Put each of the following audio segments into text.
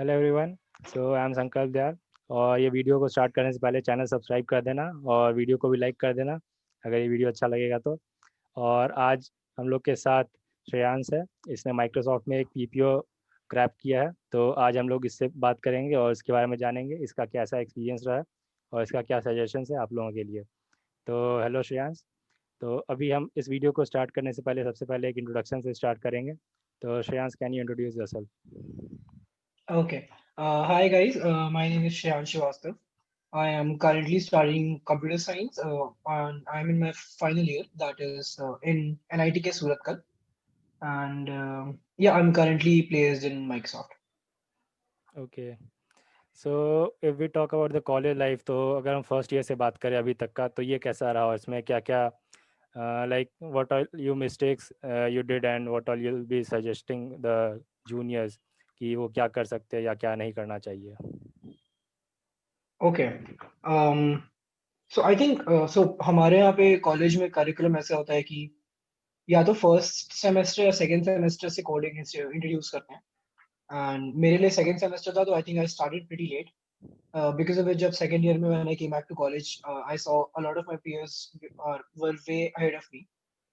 Hello everyone. I am संकल्प दयाल। और ये वीडियो को स्टार्ट करने से पहले चैनल सब्सक्राइब कर देना और वीडियो को भी लाइक कर देना अगर ये वीडियो अच्छा लगेगा तो। और आज हम लोग के साथ श्रेयांश है। इसने माइक्रोसॉफ्ट में एक पीपीओ क्रैक किया है, तो आज हम लोग इससे बात करेंगे और इसके बारे में जानेंगे इसका कैसा एक्सपीरियंस रहा है और इसका क्या सजेशंस है आप लोगों के लिए। तो हेलो श्रेयांश। तो अभी हम इस वीडियो को स्टार्ट करने से पहले सबसे पहले एक इंट्रोडक्शन से स्टार्ट करेंगे। तो Shreyansh, can you introduce yourself? Okay. Hi guys. My name is Shreyan Srivastav. I am currently studying computer science, and I'm in my final year. That is in NITK Surathkal, and yeah, I'm currently placed in Microsoft. Okay. So if we talk about the college life, तो अगर हम first year से बात करें अभी तक का, तो ये कैसा रहा और इसमें क्या क्या like what are you mistakes you did and what are you be suggesting the juniors कि वो क्या कर सकते हैं या क्या नहीं करना चाहिए? Okay. Um, so I think so हमारे यहाँ पे कॉलेज में करिकुलम ऐसा होता है कि या तो फर्स्ट सेमेस्टर या सेकंड सेमेस्टर से कोडिंग इंट्रोड्यूस करते हैं. एंड मेरे लिए सेकंड सेमेस्टर था, तो I think I started pretty late. Because of it, जब second year में when I came back to college, I saw a lot of my peers were way ahead of me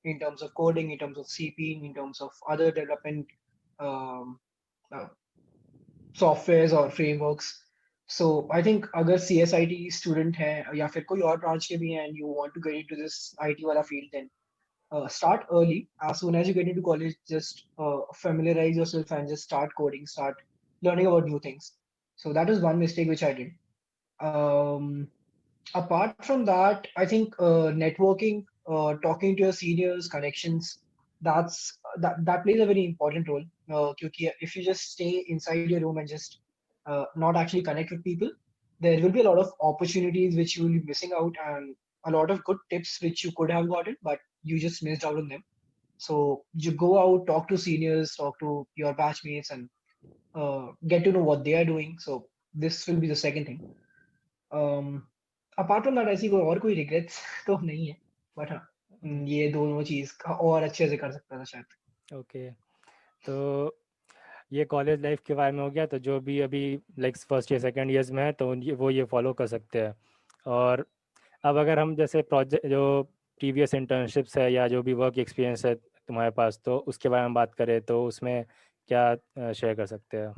in terms of coding, in terms of CP, in terms of other development um, uh, softwares or frameworks. So I think अगर CSIT student है या फिर कोई और branch के भी हैं and you want to get into this IT वाला field, then start early. As soon as you get into college, just familiarize yourself and just start coding, start learning about new things. So that is one mistake which I did. Um, Apart from that, I think networking, talking to your seniors, connections, that plays a very important role. Because if you just stay inside your room and just not actually connect with people, there will be a lot of opportunities which you will be missing out, and a lot of good tips which you could have gotten, but you just missed out on them. So you go out, talk to seniors, talk to your batchmates, and get to know what they are doing. So this will be the second thing. Apart from that ऐसी कोई और कोई regrets तो नहीं है, but हाँ, ये दोनों चीज का और अच्छे से कर सकता था शायद. ओके। तो ये कॉलेज लाइफ के बारे में हो गया, तो जो भी अभी like first year second years में है तो वो ये फॉलो कर सकते हैं। और अब अगर हम जैसे प्रोजेक्ट जो प्रीवियस इंटर्नशिप्स है या जो भी वर्क एक्सपीरियंस है तुम्हारे पास, तो उसके बारे में बात करें तो उसमें क्या शेयर कर सकते हैं?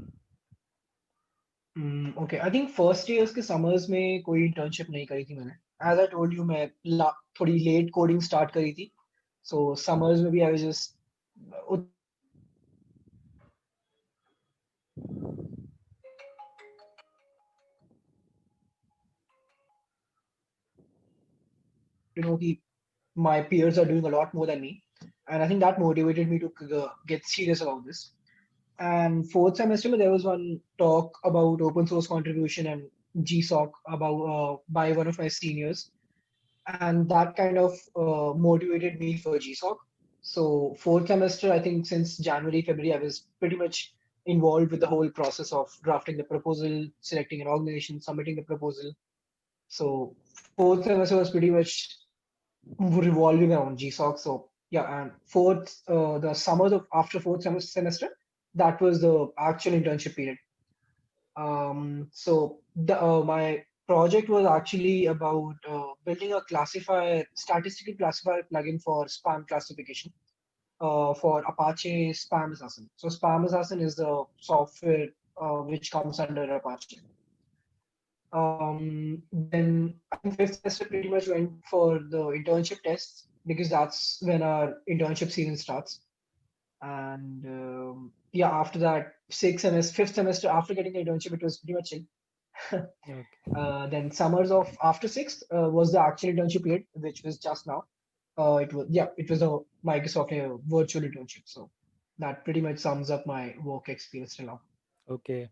Okay, I think first years के समर्स में कोई इंटर्नशिप नहीं करी थी मैंने. एज आई टोल्ड यू, मैं थोड़ी लेट कोडिंग स्टार्ट करी थी. सो समर्स में भी आई वाज जस्ट कि my peers are doing a lot more than me, and I think that motivated me to get serious about this. And fourth semester, there was one talk about open source contribution and GSOC about by one of my seniors, and that kind of motivated me for GSOC. So fourth semester, I think since January, February, I was pretty much involved with the whole process of drafting the proposal, selecting an organization, submitting the proposal. So fourth semester was pretty much revolving around GSOC. So yeah, and the summers of after fourth semester, that was the actual internship period. My project was actually about building a statistical classifier plugin for spam classification for Apache Spam Assassin. So Spam Assassin is the software which comes under Apache. Then I think fifth semester pretty much went for the internship tests because that's when our internship season starts. And yeah, after that, fifth semester, after getting the internship, it was pretty much chill. Okay. Then summers of after sixth was the actual internship period, which was just now. It was a Microsoft virtual internship. So that pretty much sums up my work experience till now. Okay.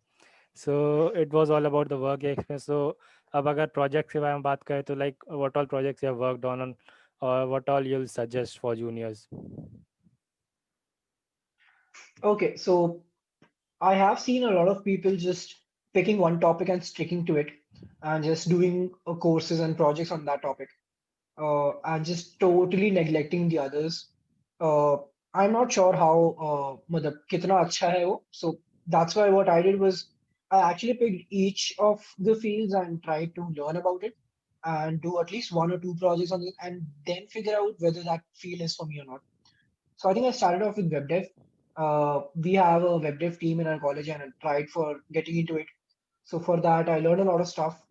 So it was all about the work experience. So अब अगर project के बारे में बात करें तो like what all projects you have worked on और what all you will suggest for juniors? Okay, so I have seen a lot of people just picking one topic and sticking to it and just doing courses and projects on that topic and just totally neglecting the others. Uh, I'm not sure how मतलब कितना अच्छा है वो. So that's why what I did was I actually picked each of the fields and tried to learn about it and do at least one or two projects on it and then figure out whether that field is for me or not. So I think I started off with web dev. We have a web dev team in our college and I tried for getting into it. So for that, I learned a lot of stuff.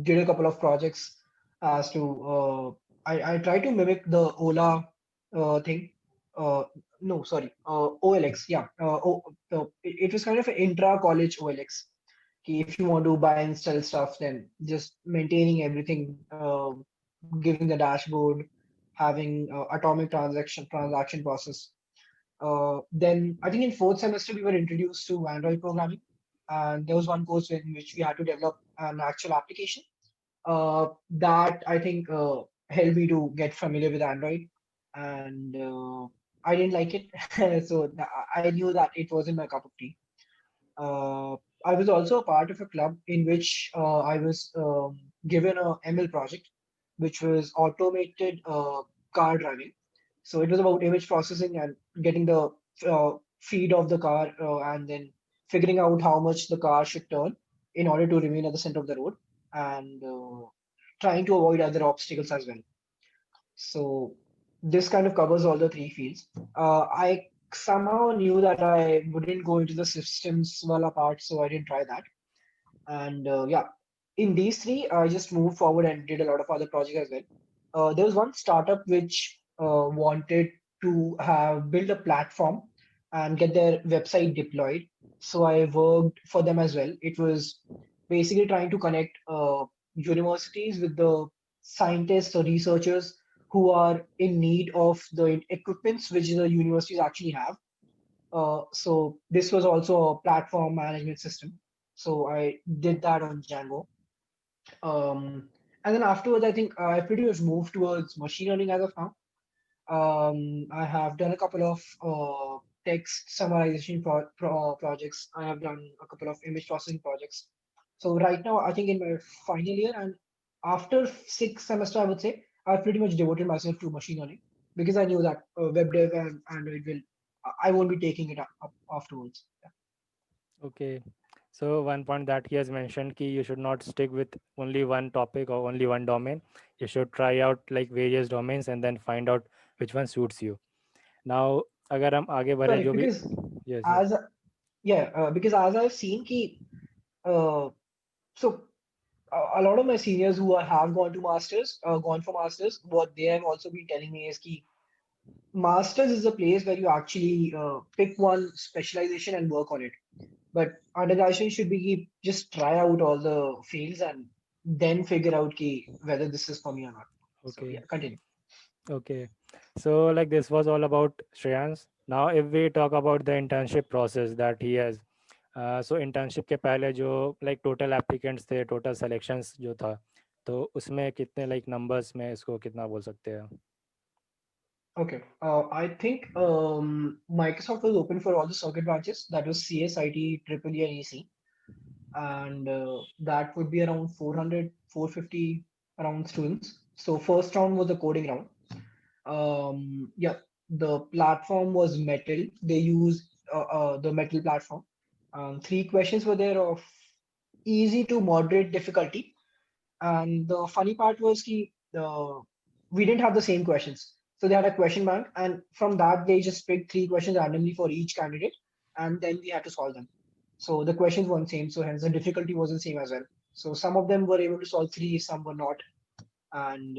Did a couple of projects as to I tried to mimic the Ola thing. No, sorry, OLX. Yeah, it was kind of an intra-college OLX. If you want to buy and sell stuff, then just maintaining everything, giving the dashboard, having atomic transaction process. Then I think in fourth semester we were introduced to Android programming, and there was one course in which we had to develop an actual application that I think helped me to get familiar with Android, and I didn't like it, so I knew that it wasn't my cup of tea. Uh, I was also a part of a club in which I was given a ML project, which was automated car driving. So it was about image processing and getting the feed of the car and then figuring out how much the car should turn in order to remain at the center of the road and trying to avoid other obstacles as well. So this kind of covers all the three fields. I somehow knew that I wouldn't go into the systems wala part, so I didn't try that. And yeah, in these three, I just moved forward and did a lot of other projects as well. There was one startup which wanted to have build a platform and get their website deployed. So I worked for them as well. It was basically trying to connect universities with the scientists or researchers who are in need of the equipments which the universities actually have. So this was also a platform management system. So I did that on Django. And then afterwards, I think I pretty much moved towards machine learning as of now. I have done a couple of text summarization projects. I have done a couple of image processing projects. So right now, I think in my final year and after sixth semester, I would say I pretty much devoted myself to machine learning because I knew that web dev and Android will. I won't be taking it up afterwards. Yeah. Okay. So one point that he has mentioned कि you should not stick with only one topic or only one domain. You should try out like various domains and then find out which one suits you. Now अगर हम आगे बढ़े Correct, जो भी because yes yes as because as I've seen ki so a lot of my seniors who have gone to masters, gone for masters, what they have also been telling me is ki masters is a place where you actually pick one specialization and work on it. But undergraduate should be ki just try out all the fields and then figure out ki whether this is for me or not. So okay yeah, continue. okay. So like this was all about Shreyans. Now if we talk about the internship process that he has, so internship के पहले जो like total applicants थे total selections जो था तो उसमें कितने like numbers में इसको कितना बोल सकते हैं Okay. I think Microsoft was open for all the circuit branches. That was CS, IT, Triple E, and EC. And that would be around 400, 450 around students. So first round was the coding round. Yeah, the platform was Metal. They used the Metal platform. Three questions were there of easy to moderate difficulty. And the funny part was we didn't have the same questions. So they had a question bank, and from that they just picked three questions randomly for each candidate, and then we had to solve them. So the questions weren't same, so hence the difficulty wasn't same as well. So some of them were able to solve three, some were not, and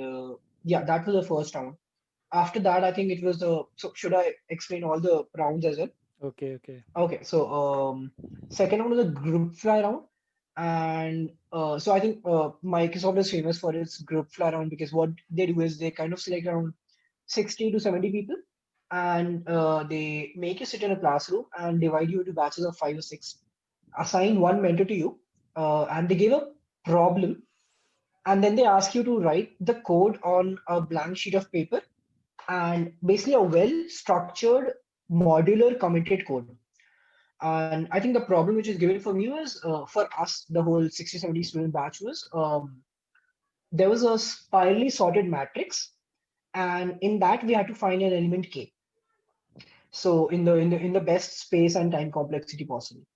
yeah, that was the first round. After that, I think it was the. So should I explain all the rounds as well? Okay okay Okay, so second round was a group fly round, and so I think Microsoft is famous for its group fly round because what they do is they kind of select around 60 to 70 people, and they make you sit in a classroom and divide you into batches of 5 or 6, assign one mentor to you, and they give a problem, and then they ask you to write the code on a blank sheet of paper and basically a well structured modular committed code. And I think the problem which is given for me was for us, the whole 60, 70 student batch was there was a spirally sorted matrix, and in that we had to find an element k. So in the best space and time complexity possible.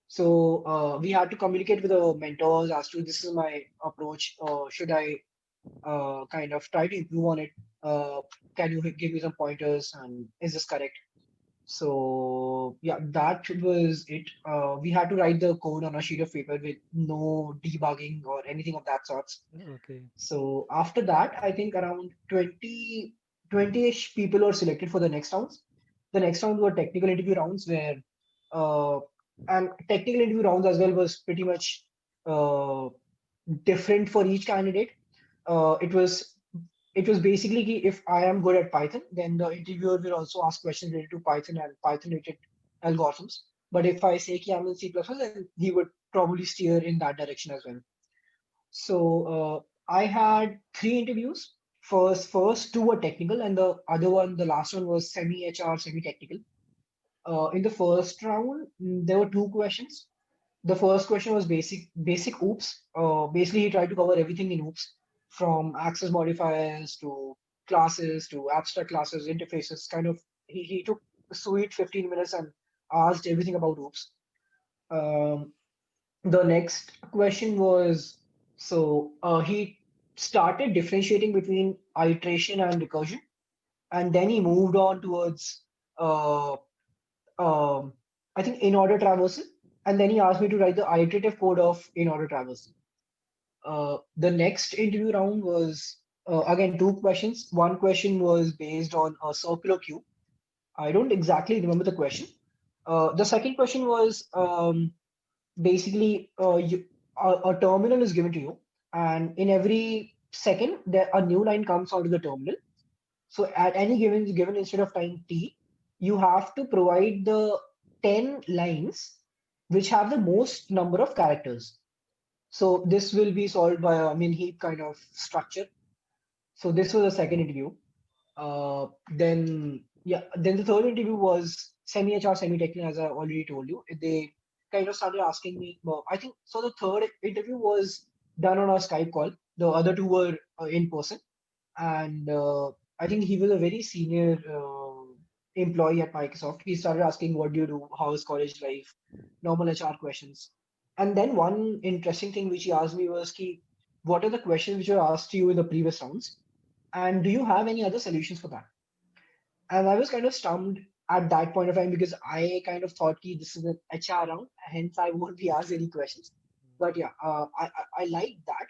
So we had to communicate with the mentors as to this is my approach. Should I kind of try to improve on it? Uh, can you give me some pointers? And is this correct? So yeah, that was it. We had to write the code on a sheet of paper with no debugging or anything of that sorts. Okay. So after that, I think around 20-ish people were selected for the next rounds. The next round were technical interview rounds where, uh, and technical interview rounds as well was pretty much uh, different for each candidate. Uh, it was it was basically if I am good at Python, then the interviewer will also ask questions related to Python and Python related algorithms. But if I say I'm in C++, then he would probably steer in that direction as well. So I had three interviews. First two were technical, and the other one, the last one, was semi HR, semi technical. In the first round, there were two questions. The first question was basic OOPS. Basically, he tried to cover everything in OOPS, from access modifiers to classes to abstract classes, interfaces. Kind of, he took a sweet 15 minutes and asked everything about OOPS. Um, the next question was, so he started differentiating between iteration and recursion, and then he moved on towards uh, um, I think in order traversal, and then he asked me to write the iterative code of in order traversal. The next interview round was again two questions. One question was based on a circular queue. I don't exactly remember the question. The second question was basically a terminal is given to you, and in every second there a new line comes out of the terminal. So at any given instant of time t, you have to provide the 10 lines which have the most number of characters. So this will be solved by a min heap kind of structure. So this was the second interview. Then the third interview was semi HR, semi technical, as I already told you. They kind of started asking me. Well, I think so. The third interview was done on a Skype call. The other two were in person, and I think he was a very senior employee at Microsoft. He started asking, "What do you do? How is college life?" Normal HR questions. And then one interesting thing which he asked me was, "Ki, what are the questions which were asked to you in the previous rounds? And do you have any other solutions for that?" And I was kind of stumped at that point of time because I kind of thought ki this is an HR round, hence I won't be asked any questions. But yeah, I liked that,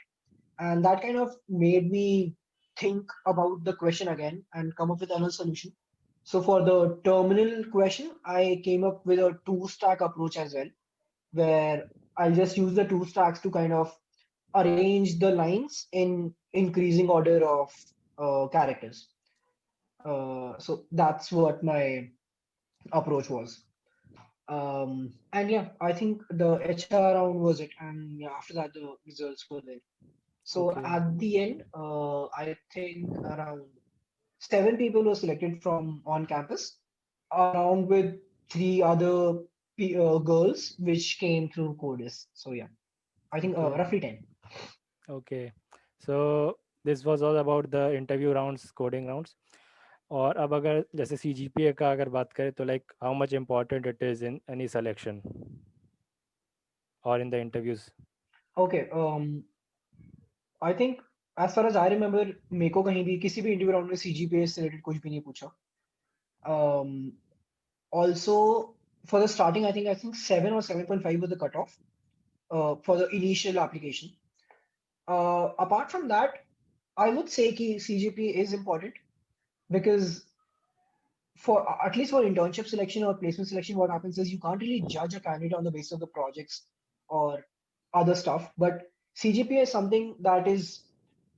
and that kind of made me think about the question again and come up with another solution. So for the terminal question, I came up with a two-stack approach as well, where I'll just use the two stacks to kind of arrange the lines in increasing order of characters. So that's what my approach was. And yeah, I think the HR round was it, and yeah, after that the results were there. So Okay. at the end, I think around 7 people were selected from on campus, along with three other girls which came through Codis. So yeah, I think Okay. roughly 10. Okay. So this was all about the interview rounds, coding rounds. और अब अगर जैसे CGPA का अगर बात करें तो like how much important it is in any selection or in the interviews. Okay, I think as far as I remember, मेरे को कहीं भी किसी भी इंटरव्यू राउंड में CGPA से रिलेटेड कुछ भी नहीं पूछा. Um, Also, for the starting, I think 7 or 7.5 was the cutoff for the initial application. Apart from that, I would say कि CGPA is important because for at least for internship selection or placement selection, what happens is you can't really judge a candidate on the basis of the projects or other stuff. But CGPA is something that is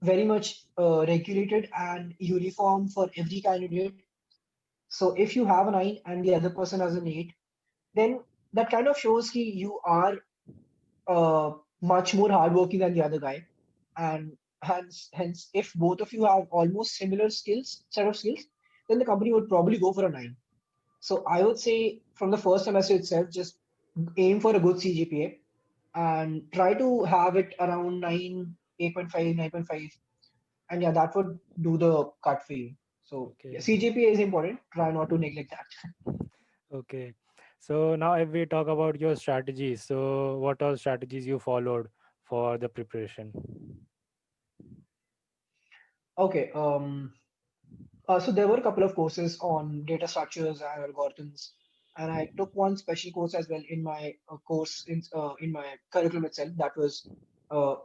very much regulated and uniform for every candidate. So if you have a 9 and the other person has an 8, then that kind of shows that you are much more hardworking than the other guy. And hence, if both of you have almost similar set of skills, then the company would probably go for a 9. So I would say from the first semester itself, just aim for a good CGPA and try to have it around 9, 8.5, 9.5. And yeah, that would do the cut for you. So yeah, Okay. CGPA is important. Try not to neglect that. Okay. So now if we talk about your strategies, so what all strategies you followed for the preparation? Okay. So there were a couple of courses on data structures and algorithms, and I took one special course as well in my course in my curriculum itself. That was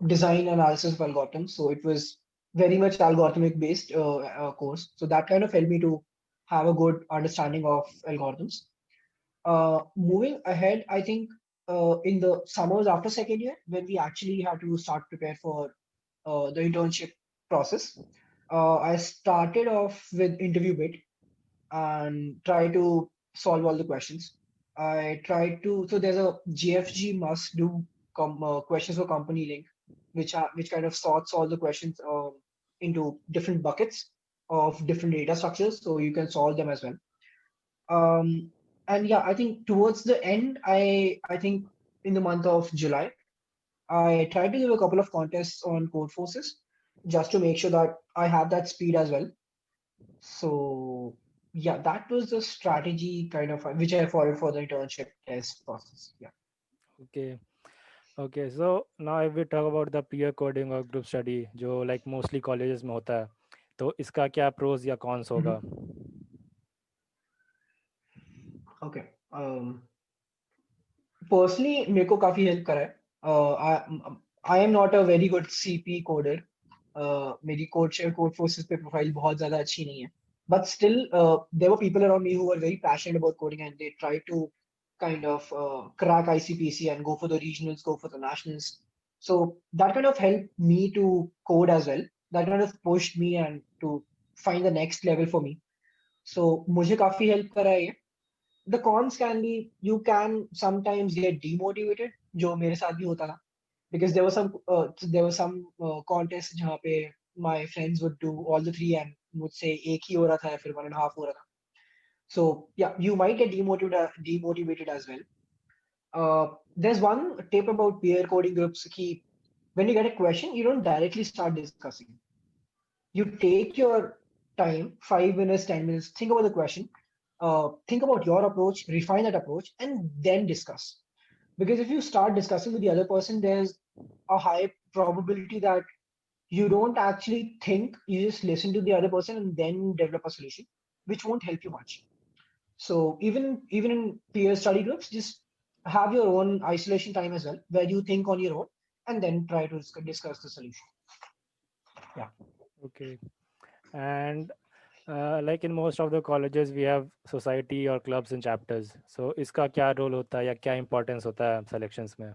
design analysis of algorithms. So it was very much algorithmic based course. So that kind of helped me to have a good understanding of algorithms. Moving ahead, I think in the summers after second year, when we actually had to start prepare for the internship process, I started off with interview bit and try to solve all the questions. I tried to, so there's a GFG must do questions for company link, which kind of sorts all the questions into different buckets of different data structures, so you can solve them as well. Um, and yeah, I think towards the end, I think in the month of July, I tried to give a couple of contests on Code Forces just to make sure that I have that speed as well. So yeah, that was the strategy kind of which I followed for the internship test process. Yeah. Okay. Okay, so now if we talk about the peer coding और group study जो like mostly colleges में होता है, तो इसका क्या pros या cons होगा? Mhm. Okay. Personally, मेरे को काफी हेल्प करा है. I am not a very good CP coder. मेरी code forces पे प्रोफाइल बहुत ज्यादा अच्छी नहीं है. But still, there were people around me who were very passionate about coding and they tried to kind of crack ICPC and go for the regionals, go for the nationals. So that kind of helped me to code as well. That kind of pushed me and to find the next level for me. So मुझे काफी help करा है ये. The cons can be you can sometimes get demotivated, जो मेरे साथ भी होता था, because there were some contests जहाँ पे my friends would do all the three and मुझसे एक ही हो रहा था या फिर 1.5 हो रहा था. So yeah, you might get demotivated as well. There's one tip about peer coding groups कि when you get a question, you don't directly start discussing. You take your time, 5 minutes, 10 minutes, think about the question, think about your approach, refine that approach, and then discuss. Because if you start discussing with the other person, there's a high probability that you don't actually think, you just listen to the other person and then develop a solution, which won't help you much. So even in peer study groups, just have your own isolation time as well, where you think on your own and then try to discuss the solution. Yeah. Okay, and like in most of the colleges we have society or clubs and chapters. So इसका क्या role होता है या क्या importance होता है selections में?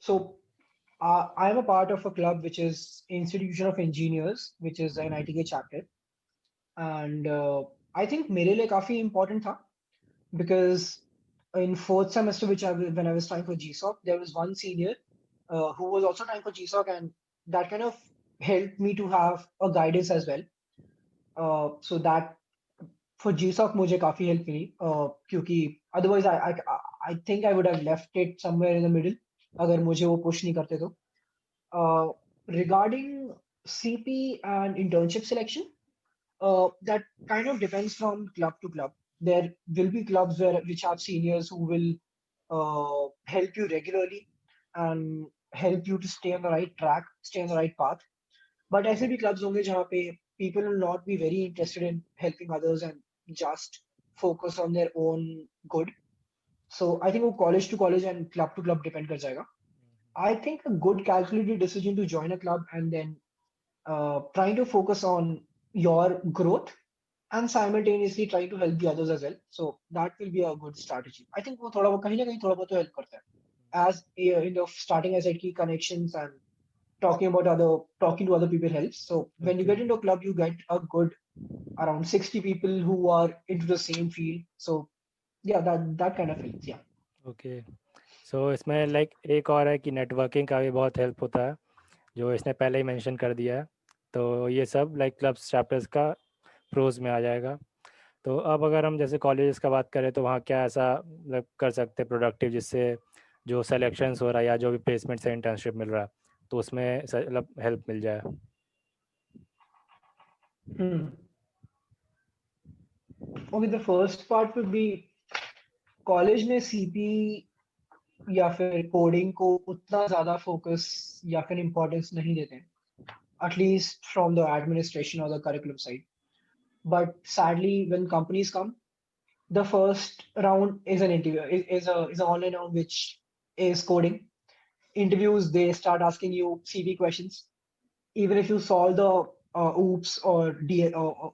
So I'm a part of a club which is Institution of Engineers, which is an ITK chapter, and I think मेरे लिए काफी important था because in fourth semester, when I was trying for GSOC, there was one senior who was also trying for GSOC, and that kind of helped me to have a guidance as well. So that for GSOC मुझे काफी help मिली क्योंकि otherwise I think I would have left it somewhere in the middle अगर मुझे वो push नहीं करते तो. Regarding CP and internship selection, that kind of depends from club to club. There will be clubs which have seniors who will help you regularly and help you to stay on the right track, stay on the right path. But ऐसे भी clubs होंगे जहाँ पे people will not be very interested in helping others and just focus on their own good. So I think वो college to college and club to club depend कर जाएगा. I think a good calculated decision to join a club and then trying to focus on your growth and simultaneously trying to help the others as well. So that will be a good strategy. I think वो थोड़ा कहीं ना कहीं थोड़ा बहुत तो help करता है. As in the starting as key connections and talking to other people helps. So when you Okay. get into a club, you get a good around 60 people who are into the same field. So yeah, that kind of helps. Yeah. Okay. So इसमें like एक और है कि networking का भी बहुत help होता है जो इसने पहले ही मेंशन कर दिया है. तो ये सब like clubs chapters का pros में आ जाएगा. तो अब अगर हम जैसे कॉलेजेस का बात करें तो वहाँ क्या ऐसा मतलब कर सकते हैं प्रोडक्टिव जिससे जो सेलेक्शंस हो रहा है या जो भी प्लेसमेंट से इंटर्नशिप मिल रहा है तो उसमें मतलब हेल्प मिल जाए. Hmm. Okay, the first part would be college में सीपी या फिर कोडिंग को उतना ज़्यादा फोकस या फिर इम्पोर्टेंस नहीं देते हैं, at least from the administration or the curriculum side. But sadly, when companies come, the first round is an interview, is an online round which is coding. Interviews, they start asking you CV questions. Even if you solve the OOPS or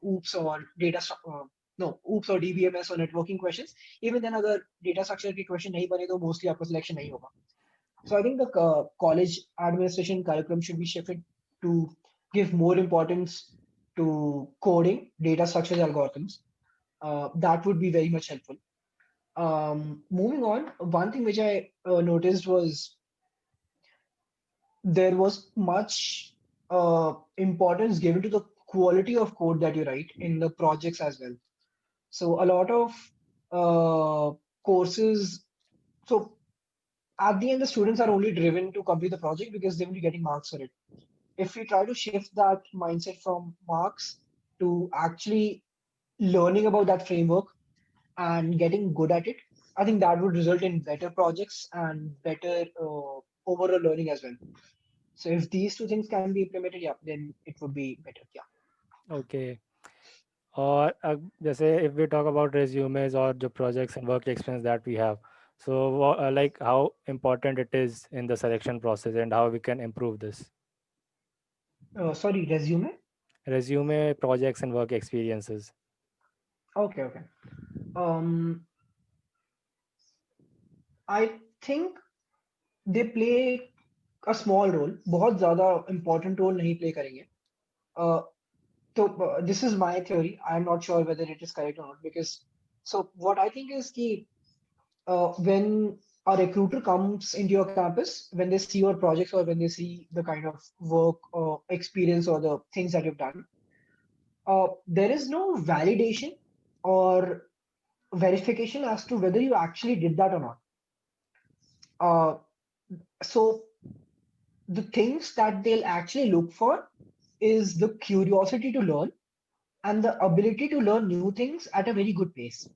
OOPS or no OOPS or DBMS or networking questions, even then अगर data structure के question नहीं बने तो mostly आपका selection नहीं होगा. So I think the college administration curriculum should be shifted to give more importance to coding, data structures, algorithms. That would be very much helpful. Moving on, one thing which I noticed was there was much importance given to the quality of code that you write in the projects as well. So a lot of courses, so at the end, the students are only driven to complete the project because they will be getting marks for it. If we try to shift that mindset from marks to actually learning about that framework and getting good at it, I think that would result in better projects and better overall learning as well. So if these two things can be implemented, yeah, then it would be better. Yeah. Okay. और जैसे if we talk about resumes or the projects and work experience that we have, so like how important it is in the selection process and how we can improve this Sorry, resume. resume, projects and work experiences. Okay, okay. Um, I think they play a small role. बहुत ज़्यादा important role नहीं play करेंगे. Uh, so this is my theory. I'm not sure whether it is correct or not because so what I think is कि when a recruiter comes into your campus, when they see your projects or when they see the kind of work or experience or the things that you've done, there is no validation or verification as to whether you actually did that or not. So the things that they'll actually look for is the curiosity to learn and the ability to learn new things at a very good pace.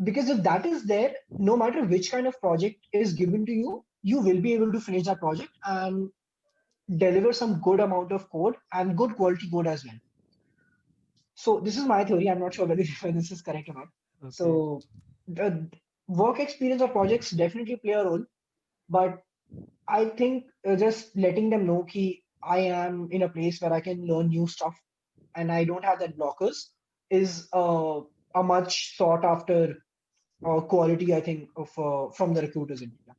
Because if that is there, no matter which kind of project is given to you, you will be able to finish that project and deliver some good amount of code and good quality code as well. So this is my theory. I'm not sure whether this is correct or not. Okay. So the work experience or projects definitely play a role, but I think just letting them know that I am in a place where I can learn new stuff and I don't have that blockers is a much sought after quality, I think, of from the recruiters in India.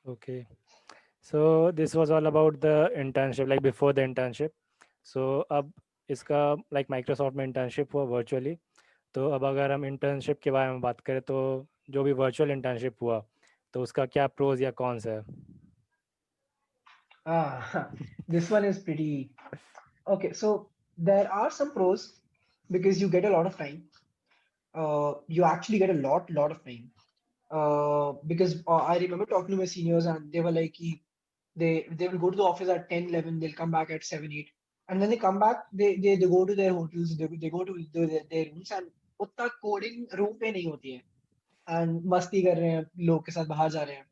Okay. So this was all about the internship, like before the internship. So अब इसका like Microsoft में internship हुआ virtually. तो अब अगर हम internship के बारे में बात करें तो जो भी virtual internship हुआ तो उसका क्या pros या cons है? Ah, this one is pretty okay. So there are some pros because you get a lot of time. You actually get a lot of time. Because I remember talking to my seniors and they were like, they will go to the office at 10, 11, they'll come back at 7, 8. And when they come back, they go to their hotels, they go to their rooms and उतना coding room पे नहीं होती है. And मस्ती कर रहे हैं, लोग के साथ बाहर जा रहे हैं.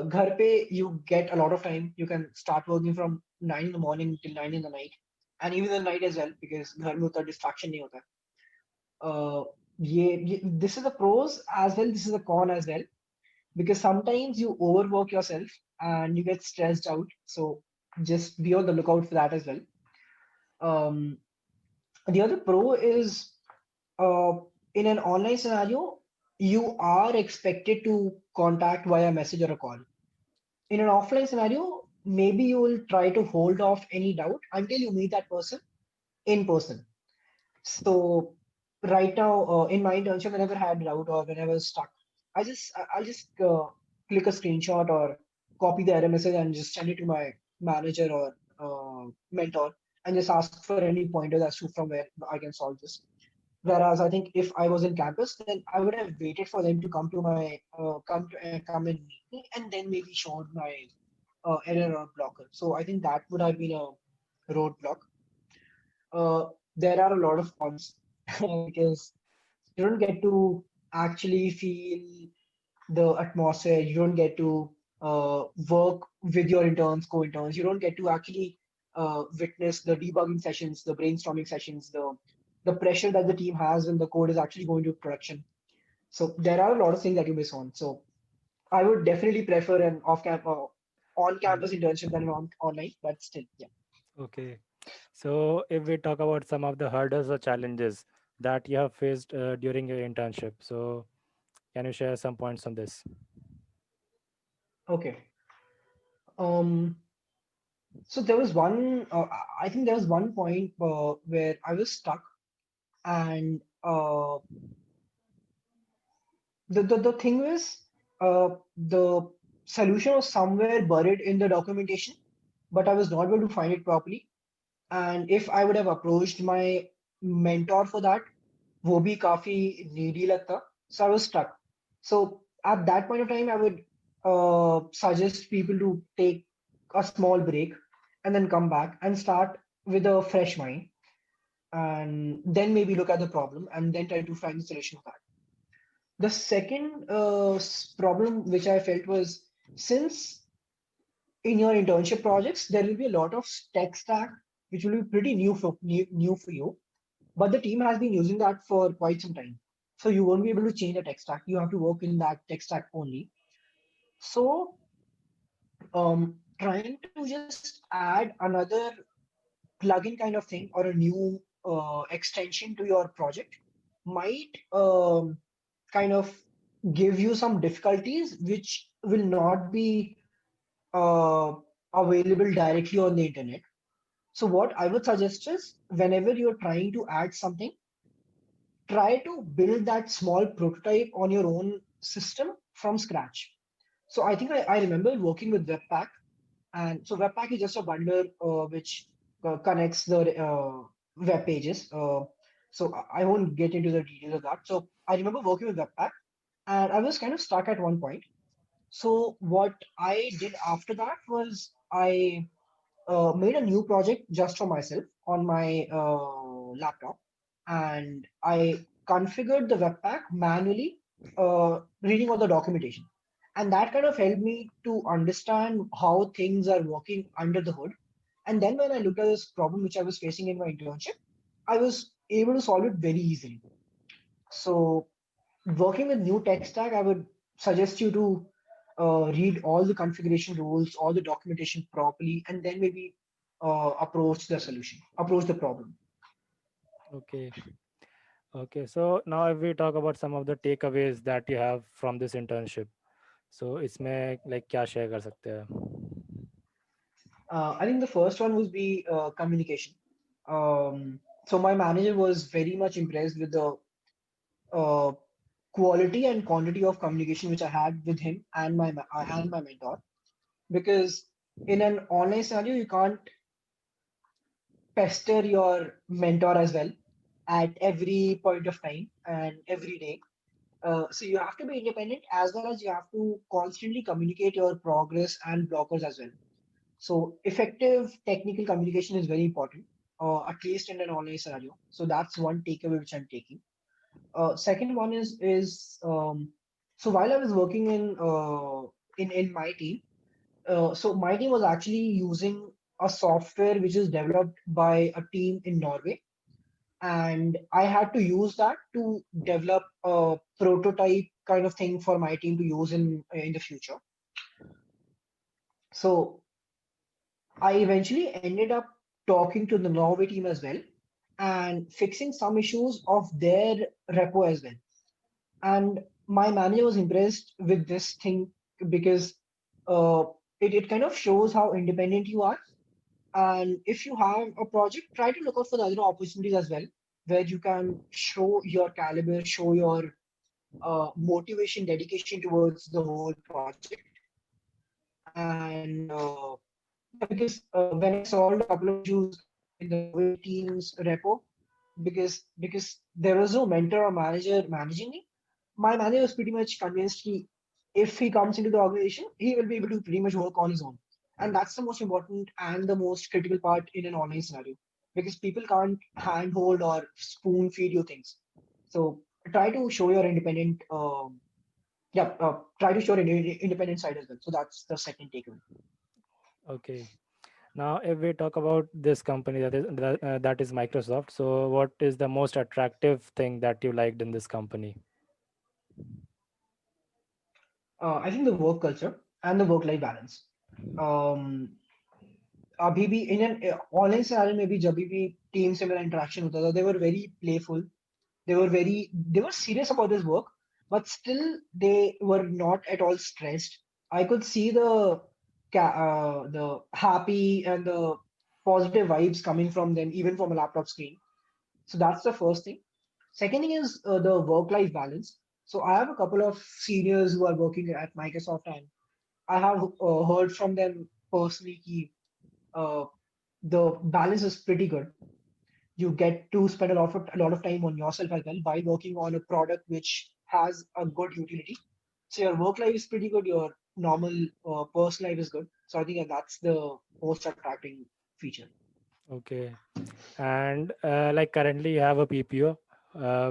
घर पे you get a lot of time. You can start working from 9 in the morning till 9 in the night. And even the night as well because घर में उतना distraction नहीं होता. Uh, this is the pros as well, this is the con as well because sometimes you overwork yourself and you get stressed out. So just be on the lookout for that as well. Um, the other pro is uh, in an online scenario, you are expected to contact via message or a call. In an offline scenario, maybe you will try to hold off any doubt until you meet that person in person. So right now, in my internship, whenever I had doubt or whenever I was stuck, I'll just click a screenshot or copy the error message and just send it to my manager or mentor and just ask for any pointers as to from where I can solve this. Whereas I think if I was in campus, then I would have waited for them to come to my come and meet me, and then maybe showed my error or blocker. So I think that would have been a roadblock. Uh, there are a lot of cons. because you don't get to actually feel the atmosphere. You don't get to work with your interns, co-interns. You don't get to actually witness the debugging sessions, the brainstorming sessions, the pressure that the team has when the code is actually going to production. So there are a lot of things that you miss on. So I would definitely prefer an Mm. on-campus internship than an online, but still, yeah. Okay. So if we talk about some of the hurdles or challenges that you have faced during your internship, so can you share some points on this? Okay. Um, so there was one, I think there was one point where I was stuck, and the thing was, the solution was somewhere buried in the documentation, but I was not able to find it properly. And if I would have approached my mentor for that, वो भी काफी needy लगता. So I was stuck. So at that point of time, I would suggest people to take a small break and then come back and start with a fresh mind, and then maybe look at the problem and then try to find the solution for that. The second problem which I felt was, since in your internship projects there will be a lot of tech stack which will be pretty new for you, but the team has been using that for quite some time. So you won't be able to change the tech stack. You have to work in that tech stack only. So trying to just add another plugin kind of thing or a new extension to your project might kind of give you some difficulties which will not be uh, available directly on the internet. So what I would suggest is, whenever you're trying to add something, try to build that small prototype on your own system from scratch. So I think I remember working with Webpack, and so Webpack is just a bundler which connects the web pages. So I won't get into the details of that. So I remember working with Webpack, and I was kind of stuck at one point. So what I did after that was I made a new project just for myself on my laptop, and I configured the Webpack manually, reading all the documentation. And that kind of helped me to understand how things are working under the hood. And then when I looked at this problem which I was facing in my internship, I was able to solve it very easily. So working with new tech stack, I would suggest you to read all the configuration rules, all the documentation properly, and then maybe approach the problem. Okay. Okay. So now if we talk about some of the takeaways that you have from this internship, so इसमें like क्या share कर सकते हैं? I think the first one would be communication. So my manager was very much impressed with the uh, quality and quantity of communication which I had with him and my mentor, because in an online scenario you can't pester your mentor as well at every point of time and every day. So you have to be independent as well as you have to constantly communicate your progress and blockers as well. So effective technical communication is very important, at least in an online scenario. So that's one takeaway which I'm taking. Second one is so while I was working in my team, so my team was actually using a software which is developed by a team in Norway, and I had to use that to develop a prototype kind of thing for my team to use in the future. So I eventually ended up talking to the Norway team as well and fixing some issues of their repo as well. And my manager was impressed with this thing because uh, it kind of shows how independent you are. And if you have a project, try to look out for the other opportunities as well, where you can show your caliber, show your motivation, dedication towards the whole project. And yeah, because when I solved a couple of issues in the Norway team's repo, because there was no mentor or manager managing me, my manager was pretty much convinced if he comes into the organization, he will be able to pretty much work on his own. And that's the most important and the most critical part in an online scenario. because people can't handhold or spoon feed you things. So try to show your independent, try to show your independent side as well. So that's the second takeaway. Okay. Now, if we talk about this company that is Microsoft, so what is the most attractive thing that you liked in this company? I think the work culture and the work-life balance. Um, अभी भी in an online scenario में भी जब भी team से मेरा interaction होता था, they were very playful. They were serious about this work, but still they were not at all stressed. I could see the happy and the positive vibes coming from them, even from a laptop screen. So that's the first thing. Second thing is the work-life balance. So I have a couple of seniors who are working at Microsoft, and I have heard from them personally कि, uh, the balance is pretty good. You get to spend a lot of time on yourself as well by working on a product which has a good utility. So your work life is pretty good. Your normal personal life is good. So I think that that's the most attracting feature. Okay. And like currently you have a PPO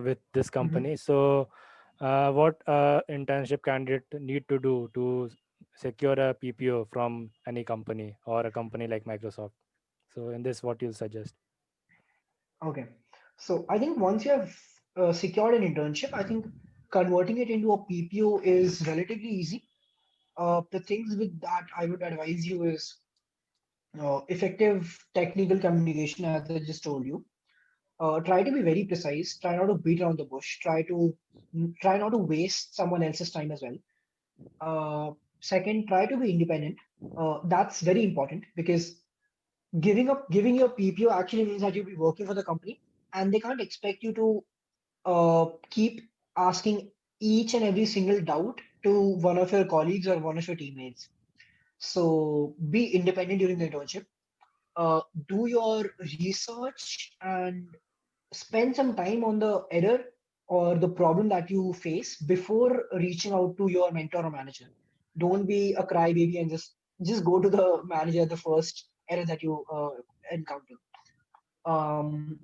with this Mhm. company. So what internship candidate need to do to secure a PPO from any company or a company like Microsoft? So in this, what you suggest? Okay. So I think once you have secured an internship, I think converting it into a PPO is relatively easy. The things with that I would advise you is effective technical communication, as I just told you. Try to be very precise. Try not to beat around the bush. Try not to waste someone else's time as well. Second, try to be independent. That's very important because giving your PPO actually means that you'll be working for the company, and they can't expect you to keep asking each and every single doubt to one of your colleagues or one of your teammates. So be independent during the internship. Uh, do your research and spend some time on the error or the problem that you face before reaching out to your mentor or manager. Don't be a crybaby and just go to the manager the first error that you encounter. Um,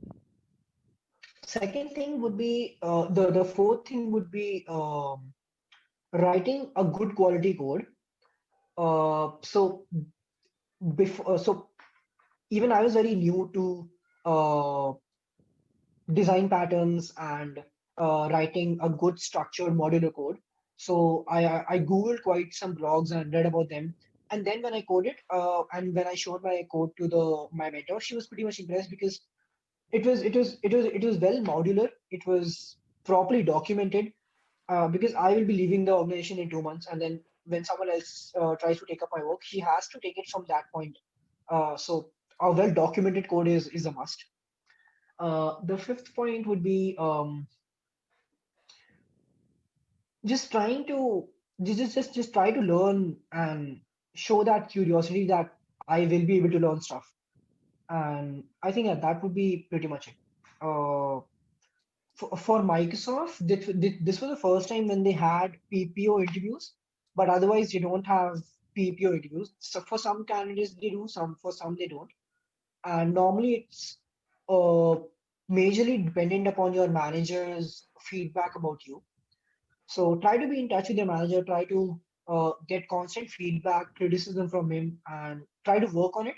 Second thing would be the fourth thing would be writing a good quality code. So before so even I was very new to design patterns and writing a good structured modular code. So I googled quite some blogs and read about them. And then when I coded and when I showed my code to the my mentor, she was pretty much impressed because it was well modular. It was properly documented because I will be leaving the organization in 2 months, and then when someone else tries to take up my work, she has to take it from that point. So a well documented code is a must. The fifth point would be just trying to just try to learn and show that curiosity that I will be able to learn stuff. And I think that would be pretty much it. For Microsoft, this was the first time when they had PPO interviews, but otherwise they don't have PPO interviews. So for some candidates they do, some for some they don't. And normally it's uh, majorly dependent upon your manager's feedback about you. So try to be in touch with your manager, try to get constant feedback, criticism from him, and try to work on it.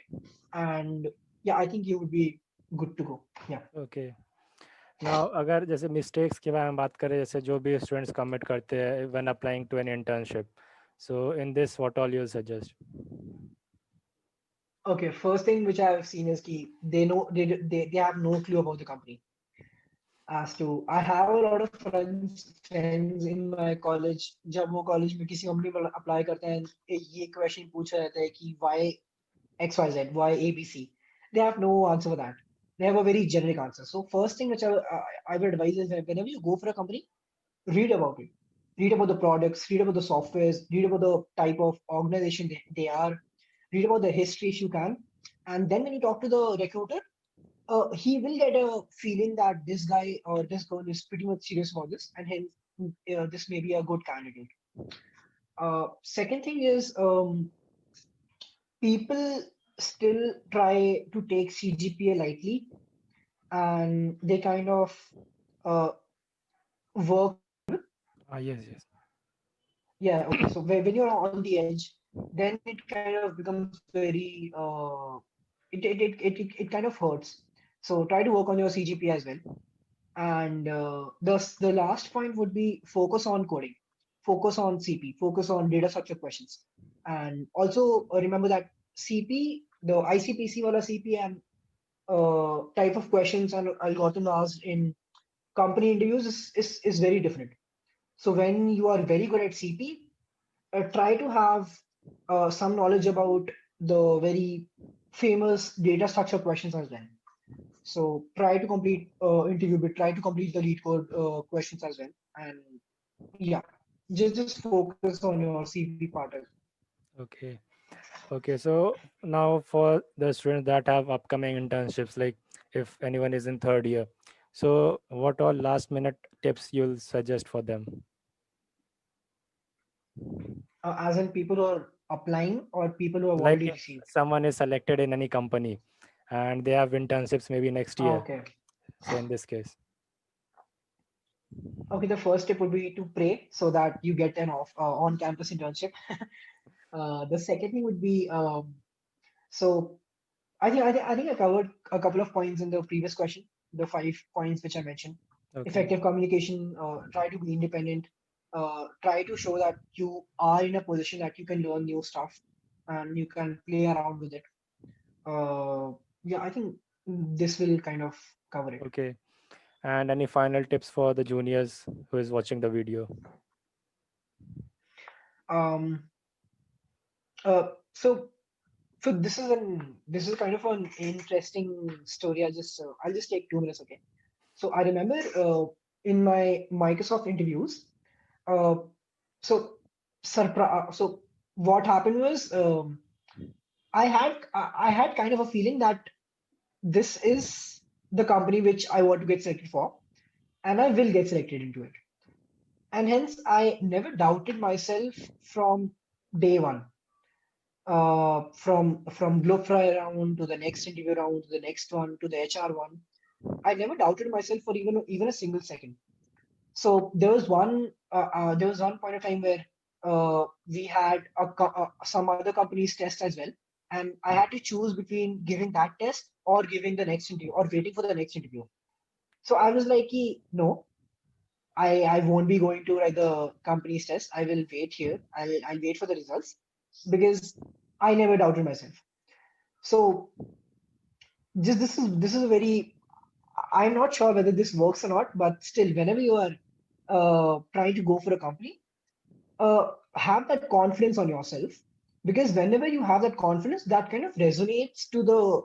And yeah, I think you would be good to go. Yeah. Okay. Now, अगर जैसे mistakes के बारे में बात करें, जैसे जो भी स्टूडेंट्स कमिट करते हैं when applying to an internship, so in this what all you suggest? Okay, first thing which I have seen is कि they have no clue about the company. As to I have a lot of friends in my college. जब वो college में किसी company में apply करते हैं, ये question पूछा जाता है कि why XYZ, why ABC? They have no answer for that. They have a very generic answer. So first thing which I would advise is that whenever you go for a company, read about it. Read about the products, read about the softwares, read about the type of organization they are, read about the history if you can. And then when you talk to the recruiter, he will get a feeling that this guy or this girl is pretty much serious about this, and hence this may be a good candidate. Second thing is people. still try to take CGPA lightly, and they kind of uh, work. Yes, yes. Yeah, okay. So when you're on the edge, then it kind of becomes very it kind of hurts. So try to work on your CGPA as well. And the last point would be focus on coding, focus on CP, focus on data structure questions, and also remember that CP, the ICPC wala CP and type of questions and algorithm asked in company interviews is very different. So when you are very good at CP, try to have some knowledge about the very famous data structure questions as well. So try to complete interview bit, try to complete the lead code questions as well. And yeah, just focus on your CP part as well. Okay. Okay, so now for the students that have upcoming internships, like if anyone is in third year, so what all last minute tips you'll suggest for them? As in people who are applying or people who have Like already if received. someone is selected in any company and they have internships maybe next year. Okay. So in this case, Okay, the first step would be to pray so that you get an on-campus internship. The second thing would be so I think I covered a couple of points in the previous question, the 5 points which I mentioned. okay, Effective communication, try to be independent, try to show that you are in a position that you can learn new stuff and you can play around with it. Yeah, I think this will kind of cover it. okay. And any final tips for the juniors who is watching the video? Um, so this is kind of an interesting story. I'll just take 2 minutes, okay? So I remember in my Microsoft interviews, uh, so so what happened was I had kind of a feeling that this is the company which I want to get selected for, and I will get selected into it. And hence I never doubted myself from day one. From Glowfly round to the next interview round to the next one to the HR one, I never doubted myself for even a single second. So there was one point of time where we had some other company's test as well, and I had to choose between giving that test or giving the next interview or waiting for the next interview. So I was like, no, I won't be going to write the company's test. I will wait here. I'll wait for the results because I never doubted myself. So just this is a very, I'm not sure whether this works or not, but still, whenever you are trying to go for a company, have that confidence on yourself, because whenever you have that confidence, that kind of resonates to the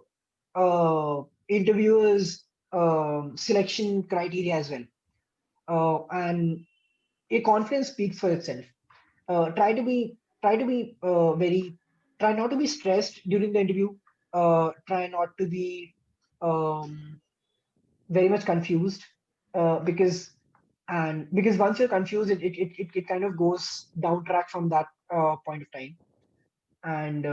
interviewers' selection criteria as well, and a confidence speaks for itself. Try to be very, try not to be stressed during the interview. Try not to be um, very much confused, because because once you're confused, it kind of goes down track from that point of time. And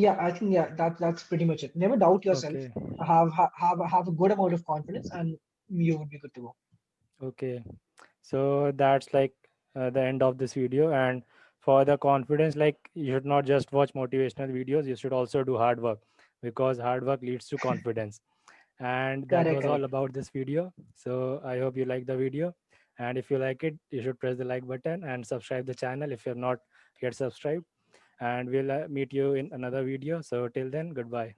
yeah, I think yeah, that's pretty much it. Never doubt yourself. Okay, Have a good amount of confidence, and you would be good to go. okay. So that's like the end of this video. And for the confidence, like you should not just watch motivational videos, you should also do hard work, because hard work leads to confidence. And that Correct, was all correct. about this video. So I hope you like the video. And if you like it, you should press the like button and subscribe the channel if you're not yet subscribed. And we'll meet you in another video. So till then, goodbye.